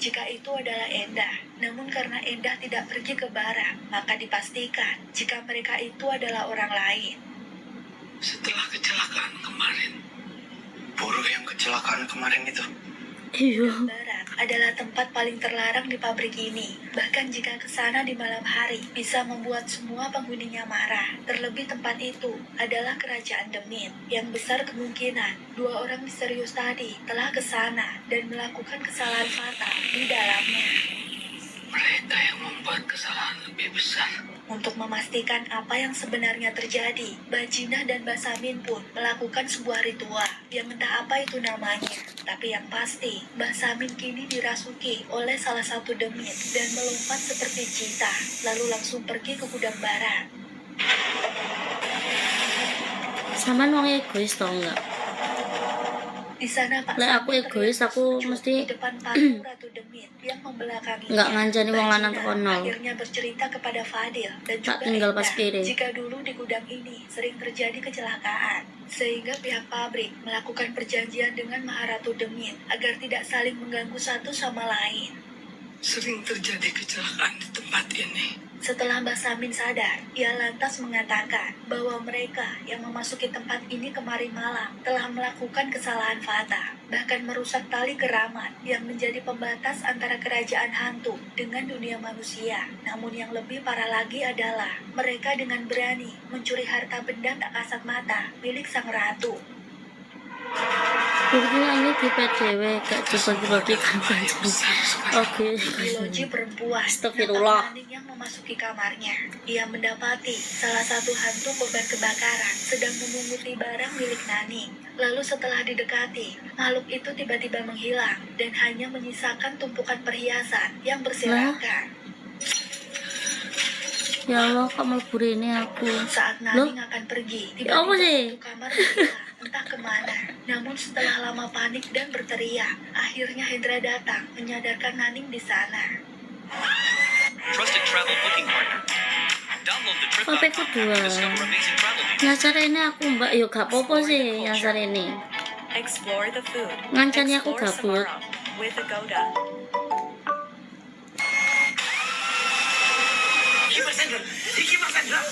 jika itu adalah Endah. Namun karena Endah tidak pergi ke barat, maka dipastikan jika mereka itu adalah orang lain. Setelah kecelakaan kemarin, buruh yang kecelakaan kemarin itu. Iya. Barat adalah tempat paling terlarang di pabrik ini. Bahkan jika ke sana di malam hari, bisa membuat semua penghuninya marah. Terlebih tempat itu adalah kerajaan Demit, yang besar kemungkinan 2 orang misterius tadi telah ke sana dan melakukan kesalahan fatal di dalamnya. Mereka yang membuat kesalahan lebih besar. Untuk memastikan apa yang sebenarnya terjadi, Bajinah dan Basamin pun melakukan sebuah ritual yang entah apa itu namanya. Tapi yang pasti, Basamin kini dirasuki oleh salah satu demit dan melompat seperti cita, lalu langsung pergi ke gudang barat. Saman wong egois tau enggak? Di sana Pak Lek aku Samin egois, terlihat aku terkejut mesti di depan patung Ratu Demit yang membelakanginya. nggak ngancani wong lanang Bajinah tekono. akhirnya bercerita kepada Fadil dan Tak juga tinggal pas Endah kiri. jika dulu di gudang ini sering terjadi kecelakaan, sehingga pihak pabrik melakukan perjanjian dengan Maharatu Demit agar tidak saling mengganggu satu sama lain. Sering terjadi kecelakaan di tempat ini. Setelah Mbak Samin sadar, ia lantas mengatakan bahwa mereka yang memasuki tempat ini kemarin malam telah melakukan kesalahan fatal, bahkan merusak tali keramat yang menjadi pembatas antara kerajaan hantu dengan dunia manusia. Namun yang lebih parah lagi adalah mereka dengan berani mencuri harta benda tak kasat mata milik sang ratu. Buktinya ini di PDW gak dibagi-bagi kan Oke. Di loji perempuan, Astagfirullah. nampak Naning yang memasuki kamarnya. Ia mendapati salah satu hantu korban kebakaran sedang memunguti barang milik Naning. Lalu setelah didekati, makhluk itu tiba-tiba menghilang dan hanya menyisakan tumpukan perhiasan yang berserakan. Ya Allah, kok melebur ini aku. Saat Loh? Naning akan pergi, Ya apa tiba-tiba sih? pintu kamar menghilang, entah kemana. Namun setelah lama panik dan berteriak, akhirnya Hendra datang menyadarkan Naning di sana. Trusted travel booking partner. Download the trip Sampai app kedua. to discover amazing travel details. Nyasar ini aku mbak, yuk gak apa-apa sih nyasar ini. Explore the food. Ngancani aku Explore gabut. Samara with Agoda. Iki Mas Hendra.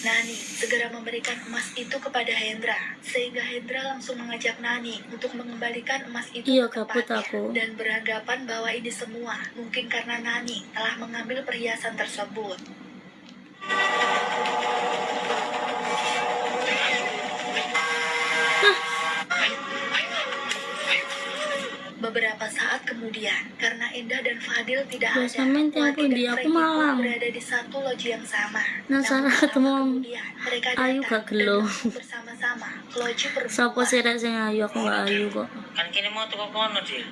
Nani segera memberikan emas itu kepada Hendra, sehingga Hendra langsung mengajak Nani untuk mengembalikan emas itu Iya, ke gabut tempatnya, aku. dan beranggapan bahwa ini semua mungkin karena Nani telah mengambil perhiasan tersebut. Beberapa saat kemudian, karena Endah dan Fadil tidak Mbak ada, Samin tiap Wati pundi? dan Aku Frankie pun Malang. berada di satu loji yang sama. Nah, Namun Sarah tak lama ketemu kemudian, mereka Ayu datang gak dan gelo. langsung bersama-sama ke loji perempuan. Sopo sih rek sing ayu, aku gak ayu kok. Kan kini mau tuh kono dia.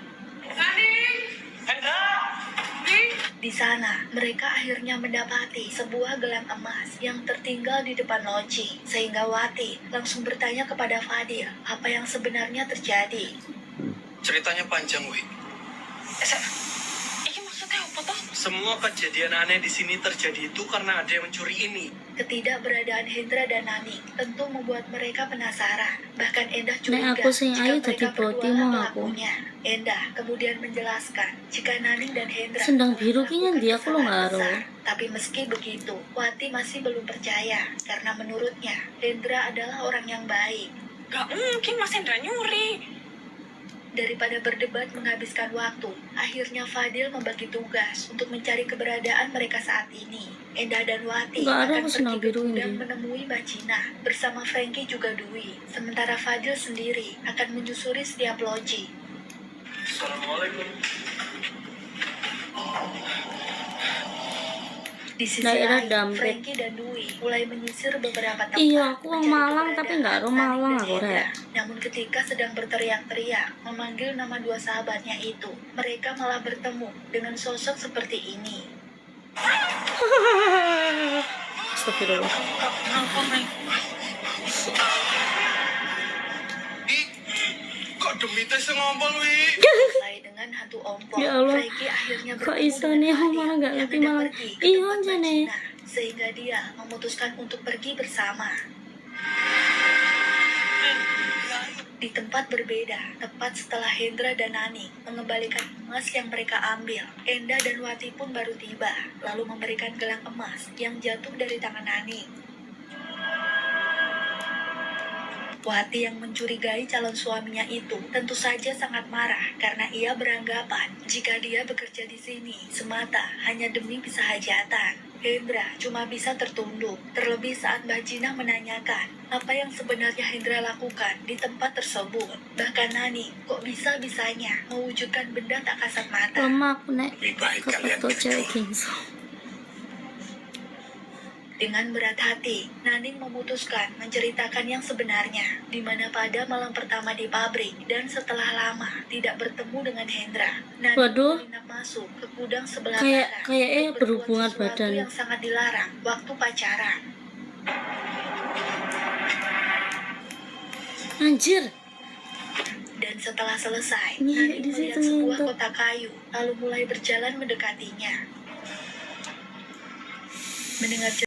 Di sana, mereka akhirnya mendapati sebuah gelang emas yang tertinggal di depan loji, sehingga Wati langsung bertanya kepada Fadil apa yang sebenarnya terjadi. Ceritanya panjang, Wi. Iki maksudnya apa toh? Semua kejadian aneh di sini terjadi itu karena ada yang mencuri ini. Ketidakberadaan Hendra dan Nani tentu membuat mereka penasaran. Bahkan Endah curiga Nek aku sing jika ayu mereka dadi boti berdualah mau aku. pelakunya. Endah kemudian menjelaskan jika Naning dan Hendra Sendang telah biru ki melakukan ngendi aku lo kesalahan ngaro. besar. Tapi meski begitu, Wati masih belum percaya karena menurutnya Hendra adalah orang yang baik. Gak mungkin Mas Hendra nyuri. Daripada berdebat menghabiskan waktu, akhirnya Fadil membagi tugas untuk mencari keberadaan mereka saat ini. Endah dan Wati Nggak ada akan aku pergi senang ke biru gudang ini. menemui Bajina bersama Frankie juga Dwi. Sementara Fadil sendiri akan menyusuri setiap loji. Assalamualaikum. Di sisi Daerah lain, Dampit. Frankie dan Dwi mulai menyisir beberapa tempat. Iya, aku orang mencari Malang, tapi nggak keberadaan orang Malang Naning dan aku, Hendra. Rek. Namun ketika sedang berteriak-teriak memanggil nama 2 sahabatnya itu, mereka malah bertemu dengan sosok seperti ini. Astagfirullah. Kok demitnya sih ngompol, Wi? Selesai dengan hantu ompong, Ya Allah, Frankie akhirnya kok bertemu iso dengan nih, aku Fadil malah nggak yang ngerti hendak malah. pergi ke Iya, tempat jane. Bajina, sehingga dia memutuskan untuk pergi bersama. Di tempat berbeda, tepat setelah Hendra dan Nani mengembalikan emas yang mereka ambil. Enda dan Wati pun baru tiba, lalu memberikan gelang emas yang jatuh dari tangan Naning. Wati yang mencurigai calon suaminya itu tentu saja sangat marah karena ia beranggapan jika dia bekerja di sini semata hanya demi bisa hajatan. Hendra cuma bisa tertunduk, terlebih saat Mbak Jinah menanyakan apa yang sebenarnya Hendra lakukan di tempat tersebut. Bahkan Nani kok bisa-bisanya mewujudkan benda tak kasat mata. Lemah aku nek Lebih baik ke kalian foto cewek jujur. gengso. Dengan berat hati, Naning memutuskan menceritakan yang sebenarnya, di mana pada malam pertama di pabrik dan setelah lama tidak bertemu dengan Hendra. Naning Waduh. menyelinap masuk ke gudang sebelah Kayak- barat kayaknya untuk berhubungan berbuat sesuatu badan. yang sangat dilarang waktu pacaran. Anjir. Dan setelah selesai, Ini Naning di melihat situ sebuah nyentuh. kotak kayu, lalu mulai berjalan mendekatinya. Mendengar